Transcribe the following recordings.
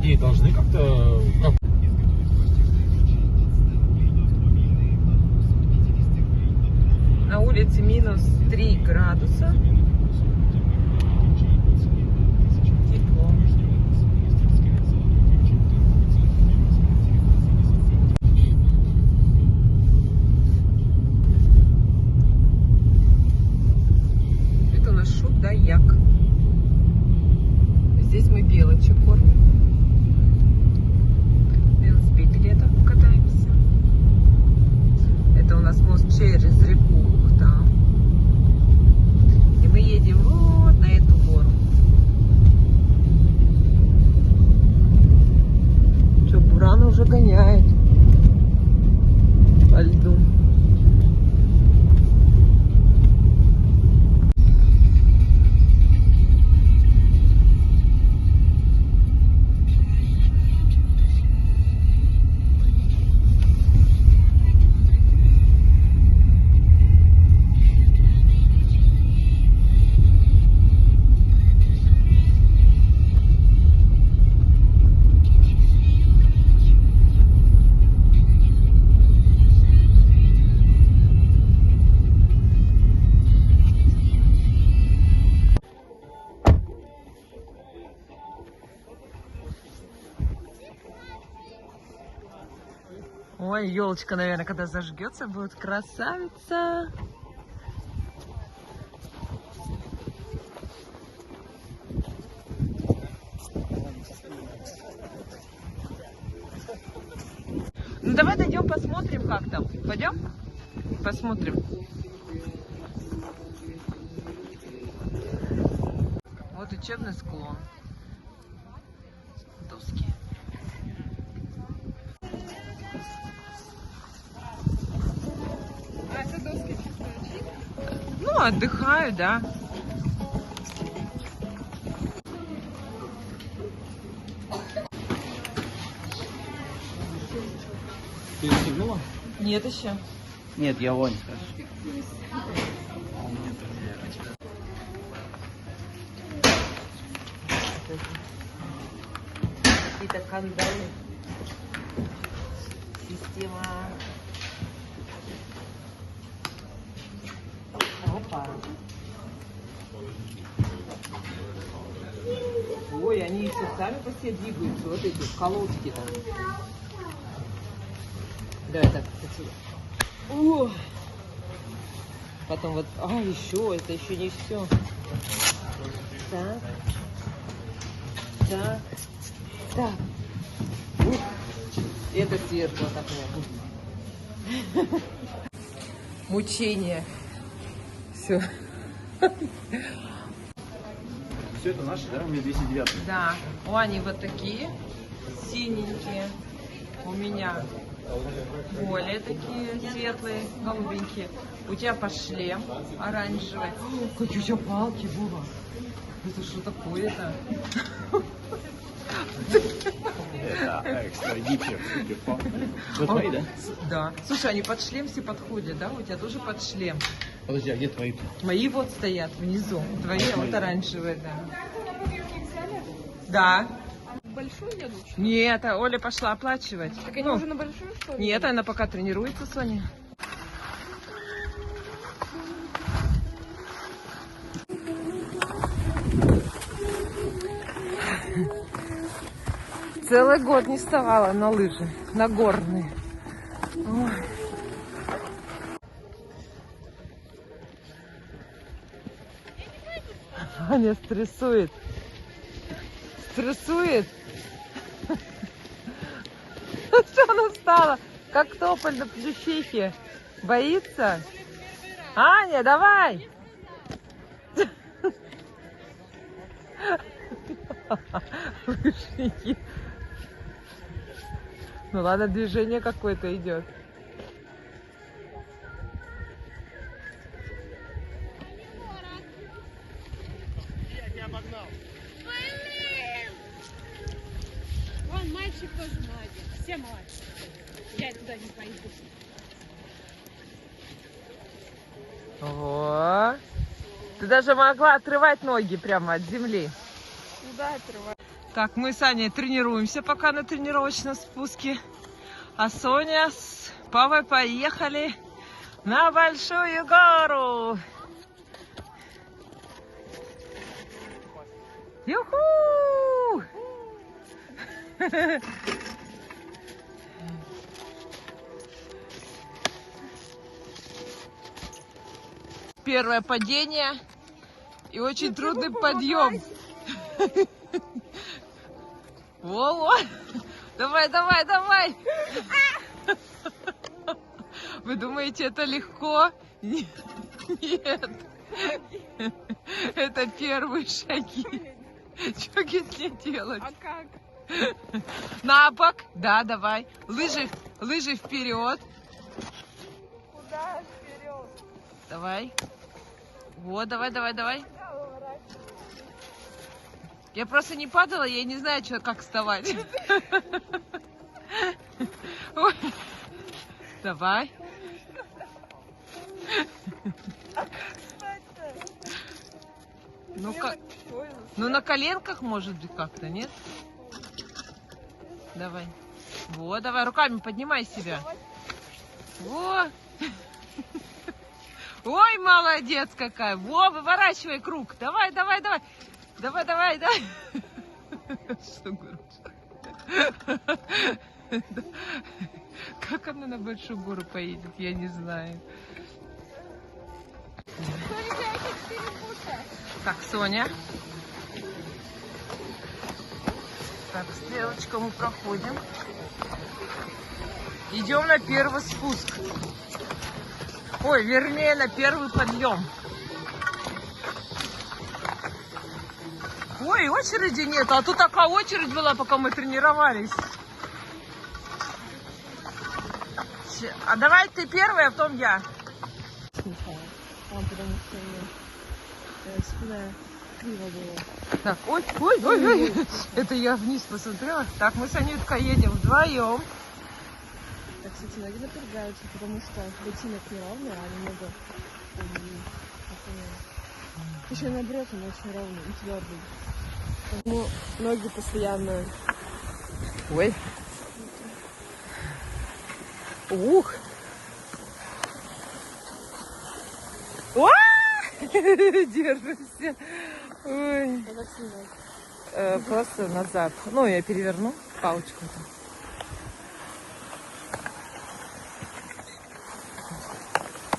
идее, должны как-то... На улице минус 3 градуса. Тепло. Это у нас Шут-Даяк. Здесь мы белочек кормим. Велосипеде летом катаемся. Это у нас мост через реку Ухта. И мы едем вот на эту гору. Что, Бурана уже гоняет по льду. Ой, елочка, наверное, когда зажгется, будет красавица. Ну давай дойдем, посмотрим, как там. Пойдем? Посмотрим. Вот учебный склон. Доски. А это доски чисто учить? Ну, отдыхаю, да. Ты расстегнула? Нет еще. Нет, я вон. Какие-то кандалы. Система. Опа. Ой, они еще сами по себе двигаются. Вот эти колодки там. Давай так, отсюда. О! Потом вот, еще, это еще не все. Так. Так. Так. Ух. Это сверху такое. Мучение. Все. Все это наши, да? У меня 209. Да. У Ани вот такие синенькие. У меня более такие светлые, голубенькие. У тебя по шлем оранжевый. Какие у тебя палки, Вова. Это что такое-то? Это экстра гипер, супер палка. Вот твои, да? Да. Слушай, они под шлем все подходят, да? У тебя тоже под шлем. Подожди, а где твои? Мои вот стоят внизу. Твои А вот твои? оранжевые, да. Да. Большой я лучше? Нет, а Оля пошла оплачивать. Так они Ну, уже на большую, что ли? нет, она пока тренируется, Соня. Целый год не вставала на лыжи, на горные. Ой. Аня стрессует. Стрессует. Что она встала? Как тополь на плющихе. Боится? Аня, давай! Лыжники. Ну ладно, движение какое-то идет. Вон мальчик тоже молодец. Все молодцы. Я туда не пойду. О, ты даже могла отрывать ноги прямо от земли. Куда отрывать? Так, мы с Аней тренируемся пока на тренировочном спуске. А Соня с папой поехали на большую гору. Юху! Первое падение и очень трудный подъем. Во-во! Давай, давай, давай! Вы думаете, это легко? Нет. Это первые шаги. Что если делать? А как? На бок. Да, давай. Лыжи вперед. Куда вперед? Давай. Вот, давай, давай, давай. Я просто не падала, я не знаю, как вставать. Ой. Давай. Ну на коленках, может быть, как-то, нет? Давай. Вот, давай, руками поднимай себя. Во. Ой, молодец какая. Во, выворачивай круг. Давай, давай, давай. Давай, давай, давай. Что гору? Как она на большую гору поедет, я не знаю. Так, Соня. Так, стрелочку мы проходим. Идем на первый спуск. Ой, вернее, на первый подъем. Ой, очереди нет. А тут такая очередь была, пока мы тренировались. А давай ты первый, а потом я. Так, ой, ой, ой, ой. Это я вниз посмотрела. Так, мы с Анюткой едем вдвоем. Так, кстати, ноги напрягаются, потому что ботинок неровный, а немного... Еще наоборот, он очень ровный и твердый. Поэтому ноги постоянно... Ой. Ух. О! Держимся. Ой. Просто назад. Ну, я переверну палочку-то.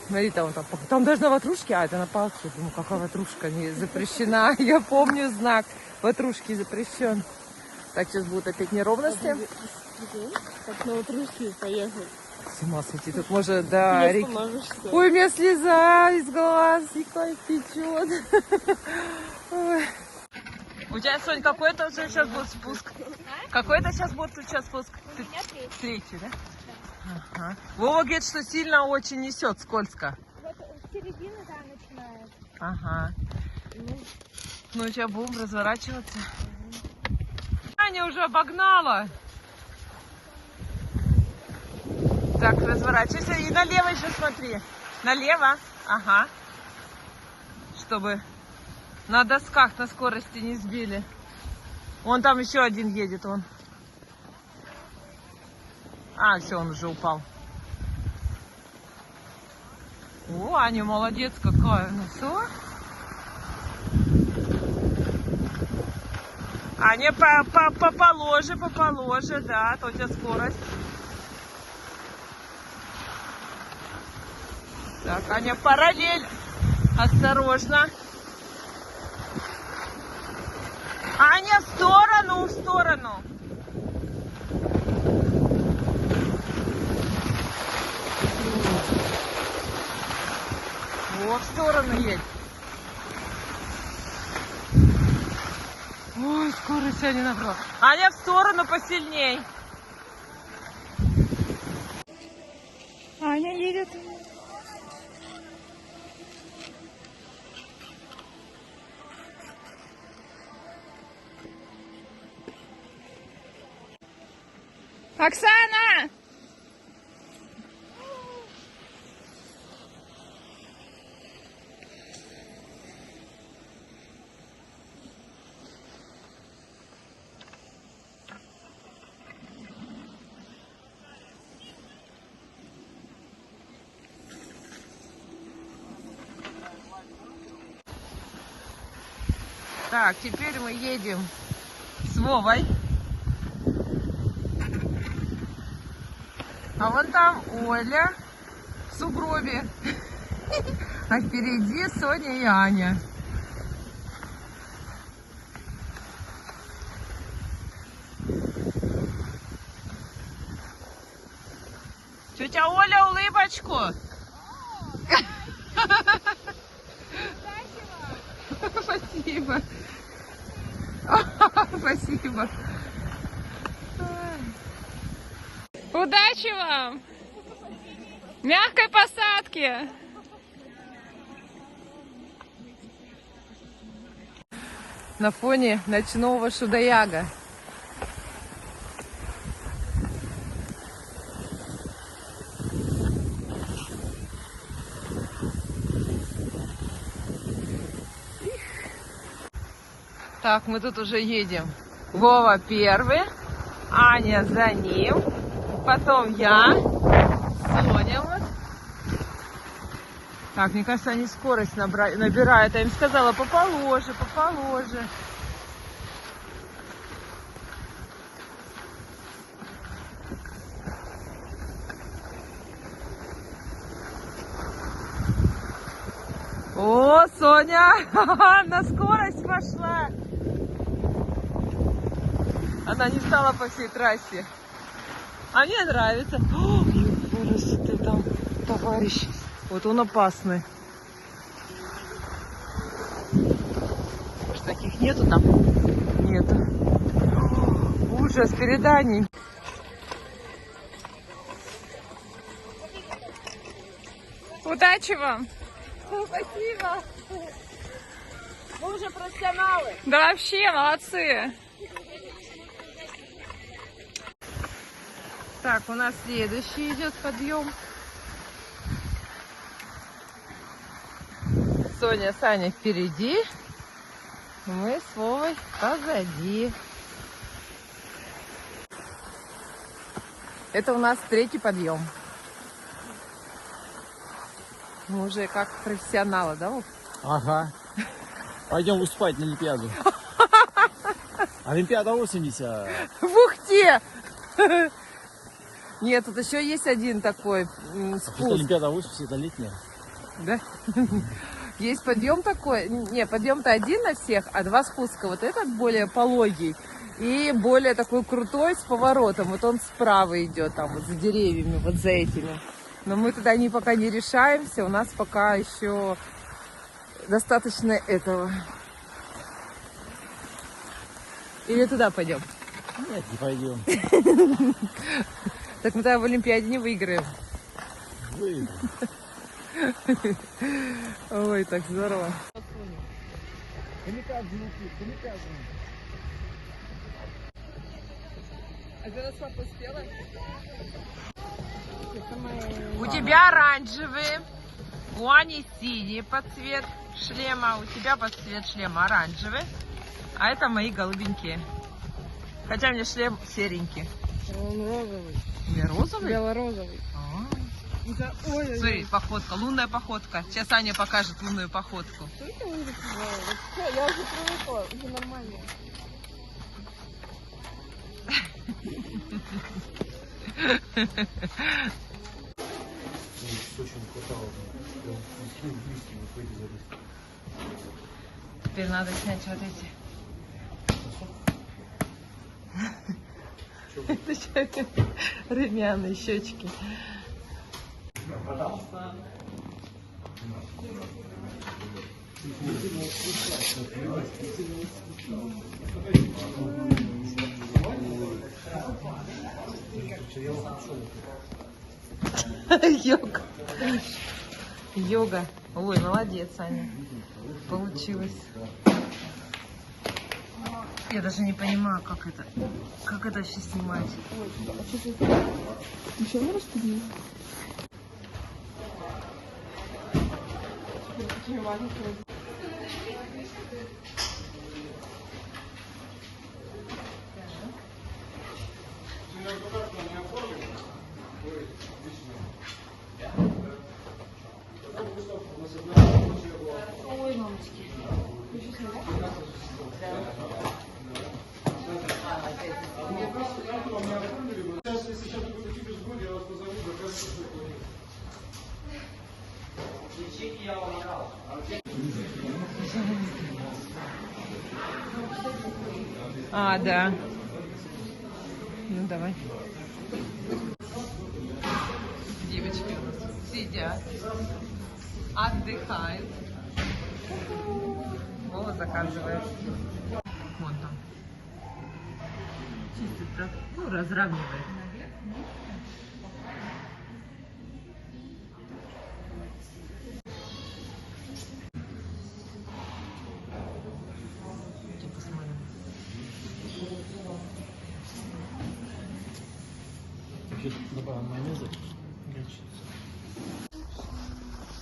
Смотри, там даже на ватрушке, а это на палке. Думаю, какая ватрушка не запрещена. Я помню знак. Ватрушки запрещен. Так, сейчас будут опять неровности. Как на ватрушке поехать. С ума сойти, тут может, да, Ты реки. остановишься. Ой, у меня слеза из глаз, и как течет. Ой. У тебя, Сонь, какой-то уже сейчас будет спуск? Какой-то сейчас будет сейчас спуск? У меня Третий, да? Ага. Вова говорит, что сильно очень несет, скользко. вот с середины, да, начинает. Ага. Ну, сейчас будем разворачиваться. Аня уже обогнала. Так, разворачивайся. И налево еще смотри. Налево. Ага. Чтобы на досках на скорости не сбили. Вон там еще один едет, он. А, все, он уже упал. О, Аня молодец какая. Ну все. Аня поположе, да, а то у тебя скорость. Так, Аня, параллель. Осторожно. Аня, в сторону, в сторону. Вот, в сторону едь. Ой, скорость Аня набрала. Аня, в сторону посильней. Аня едет. Оксана! Так, теперь мы едем с Вовой. А вон там Оля в сугробе. А впереди Соня и Аня. Тетя Оля, улыбочку. Спасибо. Спасибо. Удачи вам! Мягкой посадки! На фоне ночного Шудояга. Так, мы тут уже едем. Вова первый, Аня за ним, потом я, Соня вот. Так, мне кажется, они скорость набирают. Я им сказала, поположе, поположе. О, Соня, на скорость пошла. Она не стала по всей трассе. А мне нравится. О, ты там, товарищ. Вот он опасный. Может, таких нету там? Нету. О, ужас, переданий. Удачи вам! Спасибо. Мы уже профессионалы. Да вообще, молодцы! Так, у нас следующий идет подъем. Соня, Саня впереди. Мы с Вовой позади. Это у нас третий подъем. Мы уже как профессионалы, да, Вов? Ага. Пойдем выступать на Олимпиаду. Олимпиада 80. В Ухте! Нет, тут еще есть один такой спуск. Олимпиада 80 это летняя. Да? Есть подъем такой. Не, подъем-то один на всех, а два спуска. Вот этот более пологий и более такой крутой с поворотом. Вот он справа идет, там вот за деревьями, вот за этими. Но мы туда пока не решаемся. У нас пока еще достаточно этого. Или туда пойдем? Нет, не пойдем. Так мы тогда в Олимпиаде не выиграем. Выйдем. Ой, так здорово. А ты нас папа успела? У тебя оранжевый, у Ани синий под цвет шлема, у тебя под цвет шлема оранжевый, а это мои голубенькие. Хотя мне шлем серенький. Он розовый. Не розовый? Белорозовый. Да, ой, смотри, походка, лунная походка. Сейчас Аня покажет лунную походку. Это уже все, я уже привыкла, уже нормально. Теперь надо снять вот эти румяные щечки. Йога. Йога. Ой, молодец, Аня. Получилось. Я даже не понимаю, как это вообще снимать. Еще не распределил? Ой, мамочки. А, да. Ну, давай. Девочки у нас сидят, отдыхают. Вова заказывает. Вон там. Чистит, ну, разравнивает.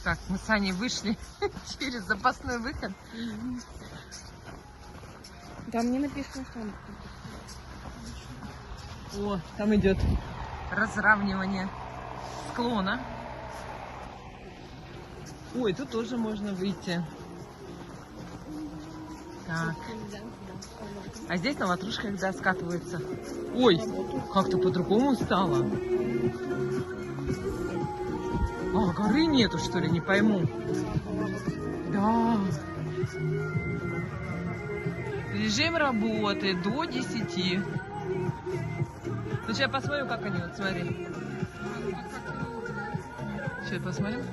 Так, мы с Аней вышли через запасной выход. Там не написано, что он. О, там идет разравнивание склона. Ой, тут тоже можно выйти. Так. А здесь на ватрушках, да, скатываются. Ой, как-то по-другому стало. А, горы нету, что ли, не пойму. Да. Режим работы до 10. Ну, сейчас я посмотрю, как они, вот смотри. Сейчас посмотрим.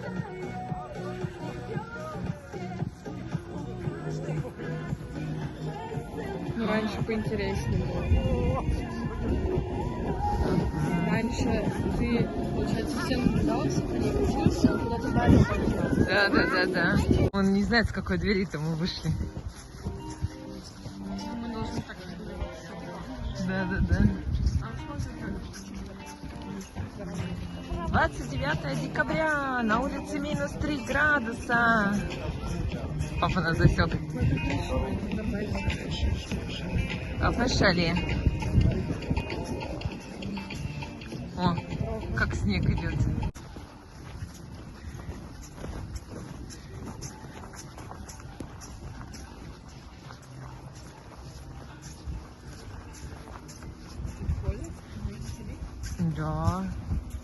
Ну, раньше поинтереснее было. Раньше ты, получается, всем наблюдался, переключился, куда-то дальше полетел. Да. Он не знает, с какой двери-то мы вышли. Мы должны так Да. 29 декабря, на улице минус 3 градуса. Папа нас засек. Кафе Шале. О, как снег идет. Да.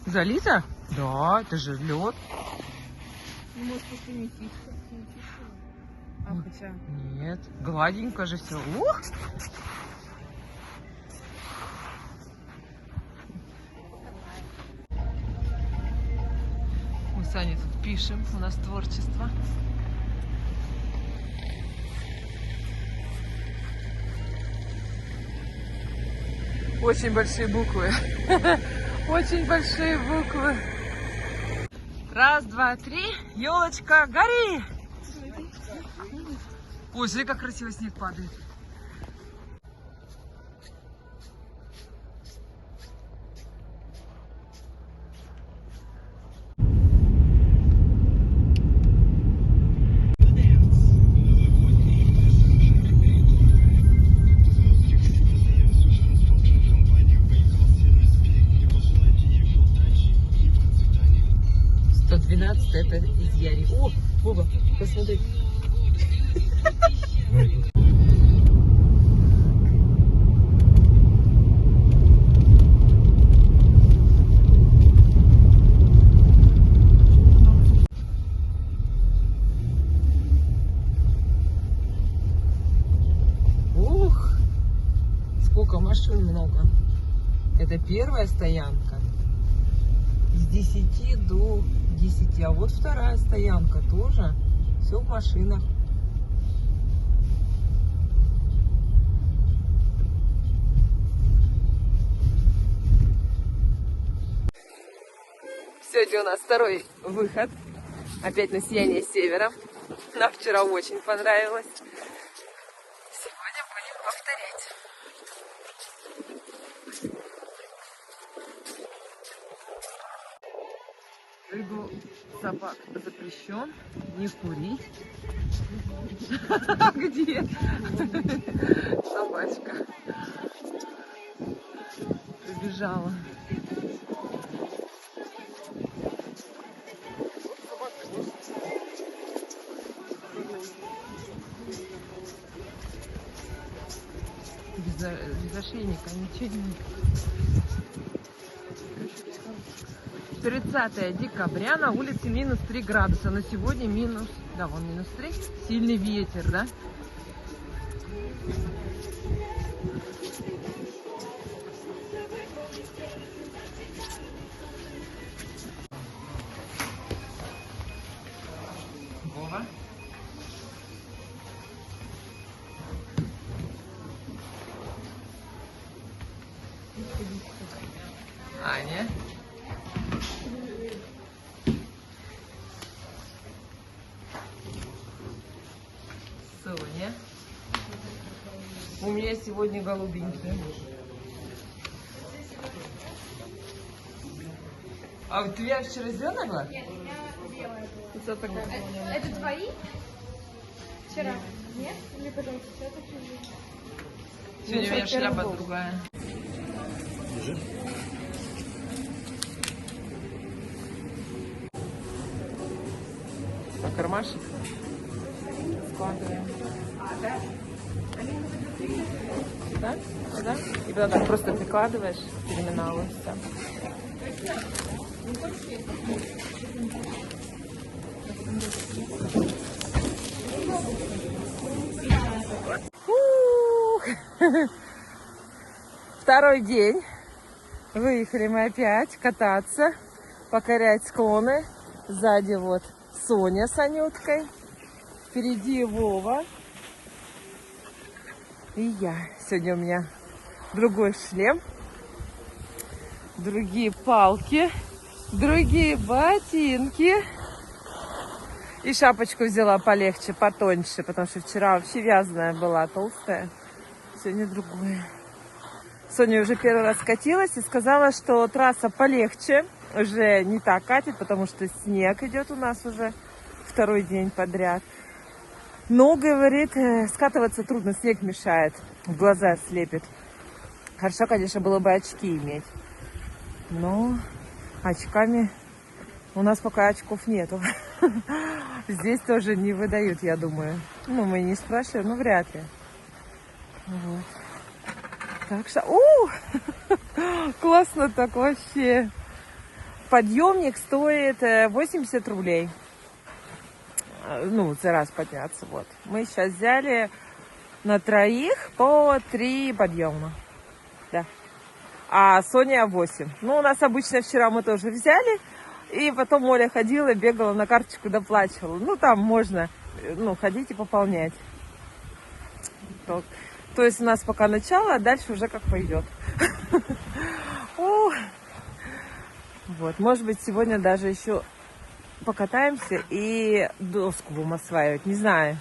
Залито? Да, это же лед. Ну, может, просто не тихо. А, хотя... Нет, гладенько же все. Ух! Мы с Аней тут пишем, у нас творчество. Очень большие буквы. Очень большие буквы. Раз, два, три. Елочка, гори! Ой, смотри, как красиво снег падает. Это из Яри. О, Вова, посмотри. Ух, сколько машин много. Это первая стоянка. С 10 до 10. А вот вторая стоянка тоже. Все в машинах. Сегодня у нас второй выход. Опять на сияние севера. Нам вчера очень понравилось. Сегодня будем повторять. Выгул собак запрещен, не курить. Где? Собачка побежала. Без ошейника ничего нет. 30 декабря, на улице минус 3 градуса, но сегодня минус Да, вон -3. Сильный ветер, да? Вова. Аня. Соня. У меня сегодня голубенькие. А у тебя вчера зеленая была? Нет, у меня белая. Это твои? Вчера. Нет? Или потом сейчас такие? Сегодня у меня шляпа другая. А кармашек складываем. Да? Да? И потом так просто прикладываешь к терминалу. Все. Второй день. Выехали мы опять кататься, покорять склоны. Сзади вот Соня с Анюткой. Впереди Вова. И я. Сегодня у меня другой шлем. Другие палки. Другие ботинки. И шапочку взяла полегче, потоньше, потому что вчера вообще вязаная была, толстая. Сегодня другое. Соня уже первый раз катилась и сказала, что трасса полегче. Уже не так катит, потому что снег идет у нас уже второй день подряд. Но, говорит, скатываться трудно, снег мешает, в глаза слепит. Хорошо, конечно, было бы очки иметь. Но очками у нас пока очков нету. Здесь тоже не выдают, я думаю. Ну, мы не спрашиваем, но вряд ли. Вот. Так что... Классно так вообще. Подъемник стоит 80 рублей. Ну, за раз подняться. Вот. Мы сейчас взяли на троих по 3 подъема. Да. А Соня 8. Ну, у нас обычно вчера мы тоже взяли. И потом Оля ходила, бегала на карточку, доплачивала. Ну, там можно, ну, ходить и пополнять. То есть у нас пока начало, а дальше уже как пойдет. Вот, может быть, сегодня даже еще покатаемся и доску будем осваивать. Не знаю.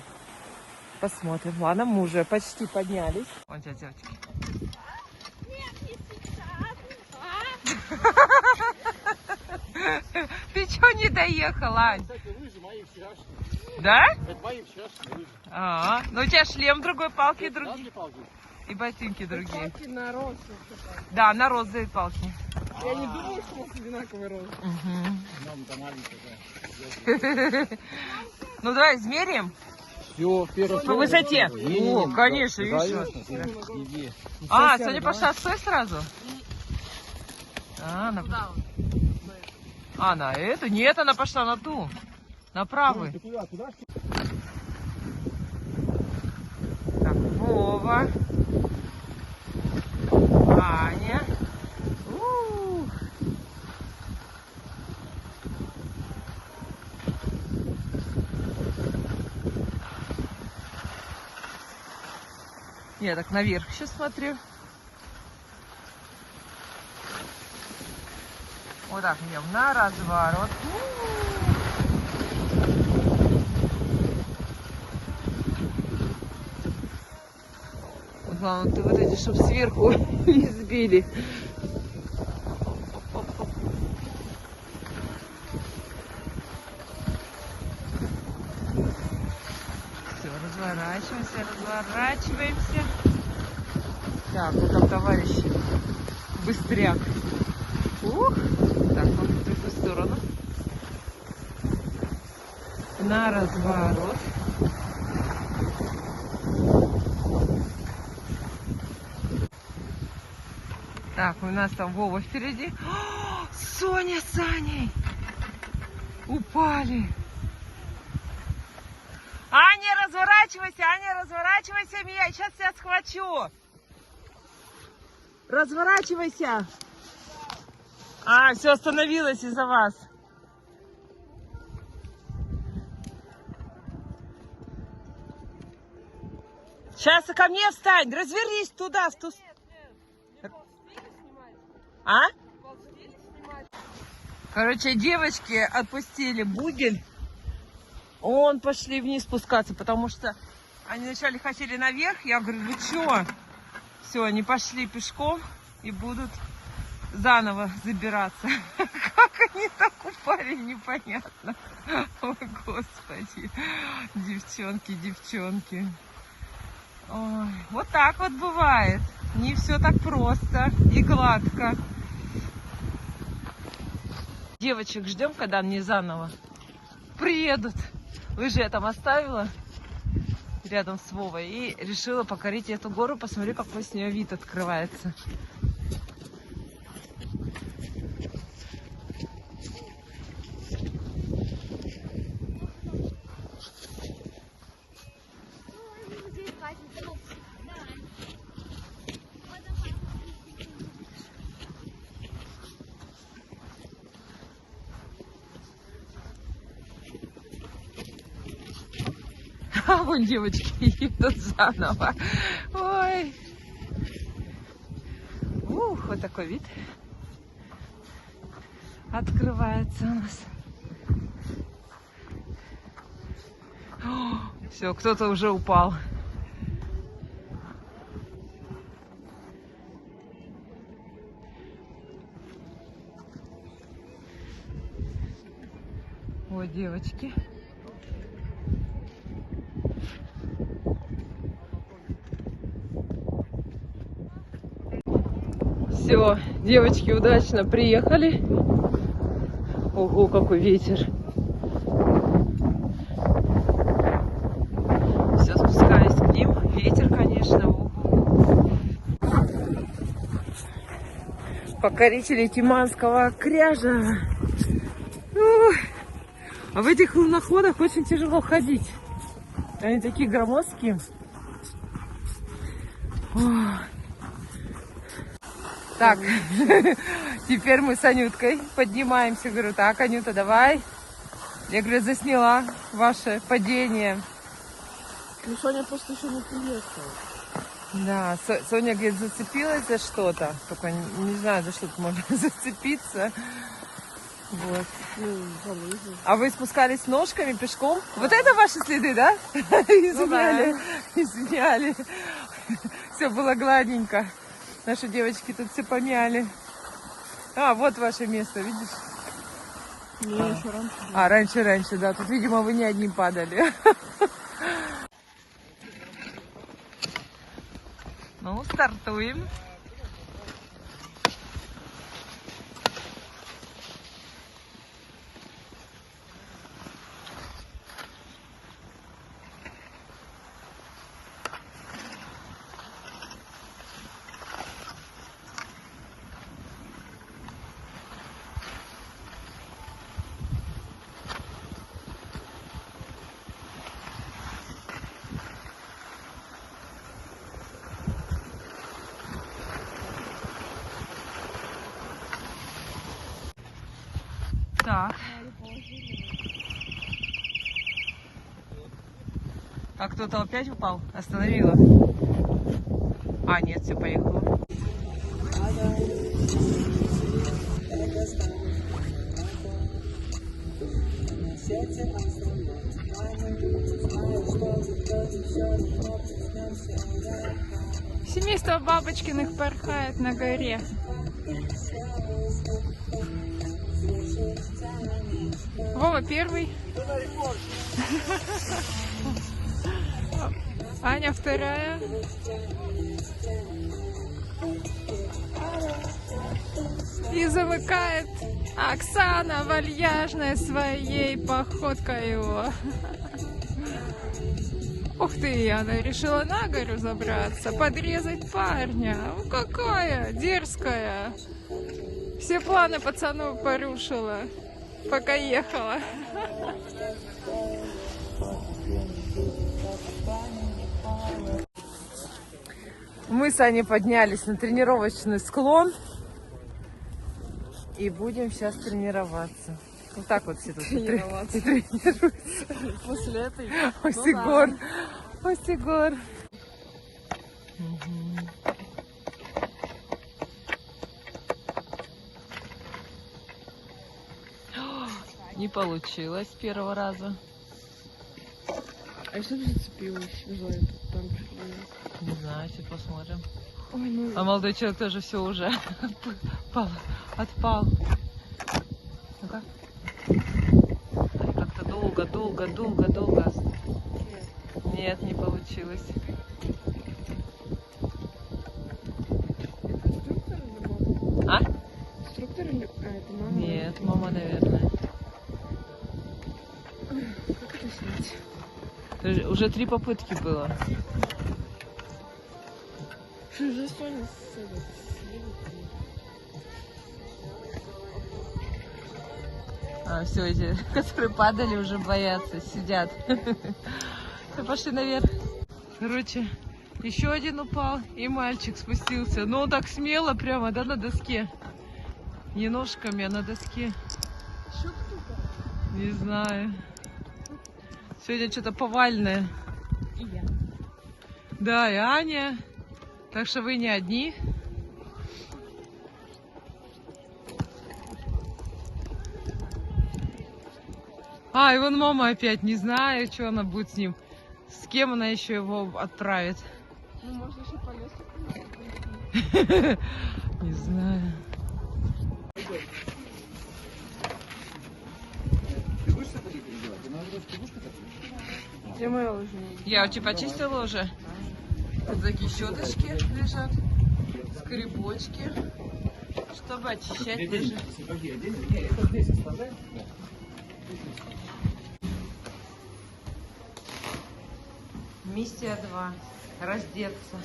Посмотрим. Ладно, мы уже почти поднялись. Вон тебя, девочки. Нет, не сейчас. Ты что не доехала, Ань? Кстати, лыжи мои вчерашние. Да? Это мои вчерашние лыжи. А, ну у тебя шлем другой, палки другие. Разные палки. И ботинки другие. Палки на рост. Да, на розовые палки. Я не думала, что у нас одинаковый рост. Мама-то маленькая, да. Ну давай измерим. Все, первый. По высоте. О, конечно, видишь. Иди. А, Соня пошла стой сразу? А, на эту? Нет, она пошла на ту. На правую. Ты куда? Куда? Так, Вова. Аня. Я так наверх сейчас смотрю. Вот так идем на разворот. Главное, ты вот эти, чтобы сверху не сбили. Все, разворачиваемся, разворачиваемся. Так, вот там товарищи. Быстряк. Ух. Так, вот в эту сторону. На разворот. Так, у нас там Вова впереди. О, Соня с Аней упали. Аня, разворачивайся, Мия, сейчас тебя схвачу. Разворачивайся. А, все, остановилось из-за вас. Сейчас ко мне встань, развернись туда, в ту... А? Короче, девочки отпустили Бугель. Он пошли вниз спускаться, потому что они вначале хотели наверх. Я говорю, вы что? Все, они пошли пешком и будут заново забираться. Как они так упали, непонятно. Ой, господи. Девчонки, девчонки. Ой, вот так вот бывает. Не все так просто и гладко. Девочек ждем, когда они заново приедут. Лыжи я там оставила рядом с Вовой и решила покорить эту гору. Посмотри, какой с нее вид открывается. А вон девочки едут заново. Ой. Ух, вот такой вид открывается у нас. Все, кто-то уже упал. Ой, девочки. Все, девочки удачно приехали. Ого, какой ветер. Все, спускаюсь к ним. Ветер, конечно. Ого. Покорители Тиманского кряжа. А в этих луноходах очень тяжело ходить. Они такие громоздкие. Так, теперь мы с Анюткой поднимаемся. Говорю, так, Анюта, давай. Я, говорю, засняла ваше падение. Ну, Соня просто еще не приехала. Да, Соня, говорит, зацепилась за что-то. Только не знаю, за что-то можно зацепиться. Вот. А вы спускались ножками, пешком? Вот это ваши следы, да? Изменяли. Изменяли. Все было гладненько. Наши девочки тут все помяли. А, вот ваше место, видишь? Не, еще раньше. А, раньше, да. Тут, видимо, вы не одни падали. Ну, стартуем. Так. А кто-то опять упал? Остановила? А, нет, все, поехало. Семейство Бабочкиных порхает на горе. Вова первый. Аня вторая. И замыкает Оксана вальяжной своей походкой его. Ух ты, она решила на гору забраться, подрезать парня. Ну, какая дерзкая. Все планы пацану порушила, пока ехала. Мы с Аней поднялись на тренировочный склон. И будем сейчас тренироваться. Вот так вот все тут тренируются. После этой. Осигор. Осигор. Не получилось с первого раза. А что ты зацепилась? Не знаю, там чуть ли Не знаю, сейчас посмотрим. Ой, ну... А молодой человек тоже все уже отпал. Ну-ка. Как-то долго. Нет, не получилось. А? Инструктор или... А, это мама? Нет, мама, наверное. Как это снять? Уже 3 попытки было. Что за Соня А, все, эти, которые падали, уже боятся, сидят. Все, пошли наверх. Короче, еще один упал, и мальчик спустился. Но он так смело прямо, да, на доске. Не ножками, а на доске. Не знаю. Сегодня что-то повальное. И я. Да, и Аня. Так что вы не одни. А, и вон мама опять. Не знаю, что она будет с ним. С кем она еще его отправит. Ну, можно еще по лесу. Не знаю. Где моя лыжа? Я у тебя почистила уже. Вот такие щеточки лежат. Скребочки. Чтобы очищать лыжи. Миссия 2. Раздеться.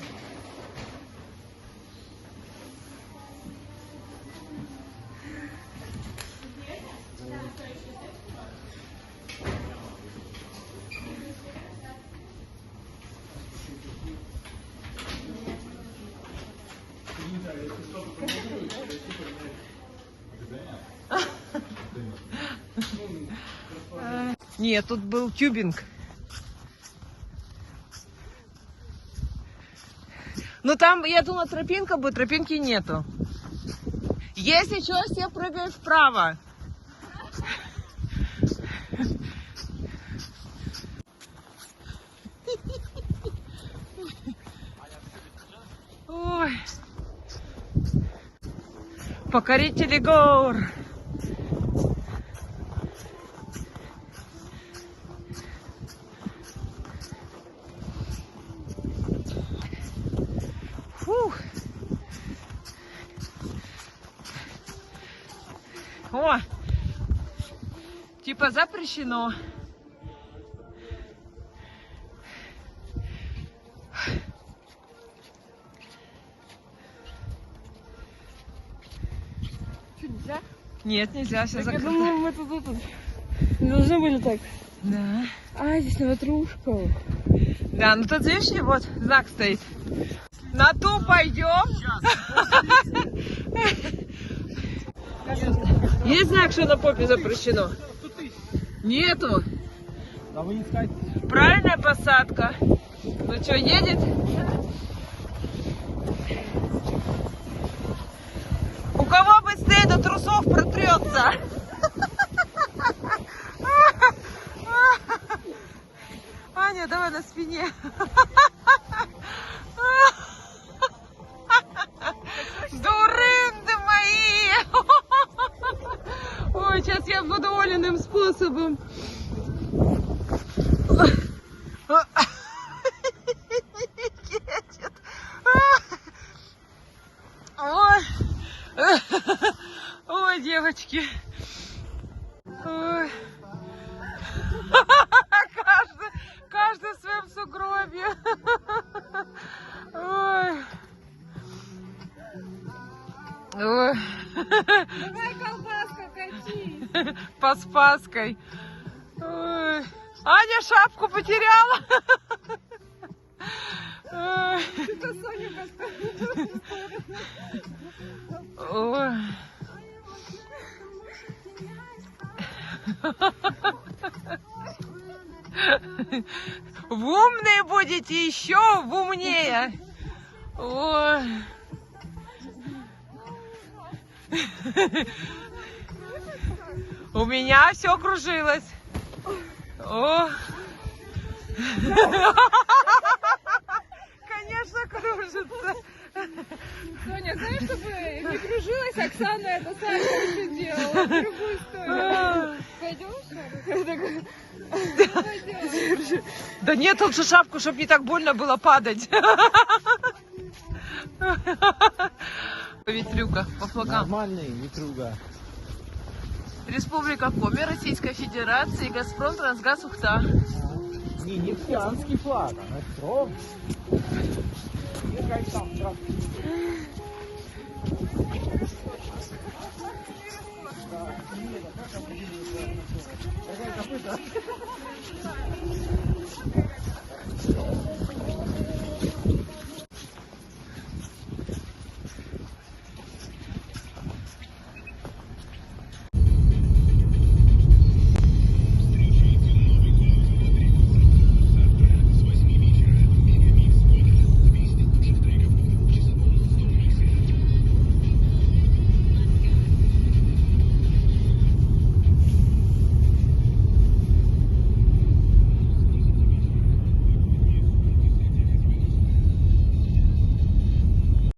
Нет, тут был тюбинг. Ну там, я думала, тропинка будет, тропинки нету. Если что, все прыгают вправо. Ой. Покорители гор. Фух. О, типа запрещено. Что, нельзя? Нет, нельзя, все Так я закрыто. думала, мы тут не должны были так. Да. А, здесь на ватрушках. Да, ну тут видишь, вот знак стоит. На ту пойдем. Есть знак, что на попе запрещено? Нету. Правильная посадка. Ну что, едет? У кого быстрее до трусов протрется? Аня, давай на спине. Дурынды мои! Ой, сейчас я буду Олиным способом. Ой, ой, девочки. Ой. Каждый в своем сугробе. Ой. Ой. Давай, колбаска, катись. По Спасской. Ой. Аня шапку потеряла. Ой. Это Соня будете еще умнее. Ой. У меня все кружилось. О. Конечно, кружится. Соня, знаешь, чтобы не кружилась, Оксана это сама лучше делала. В другую сторону. Пойдешь? Пойдем. Да нет, лучше шапку, чтобы не так больно было падать. Ветрюка по флагам. Нормальный, не круга. Республика Коми, Российская Федерация, Газпром, Трансгаз, Ухта. Не нефтянский флаг, а Газпром.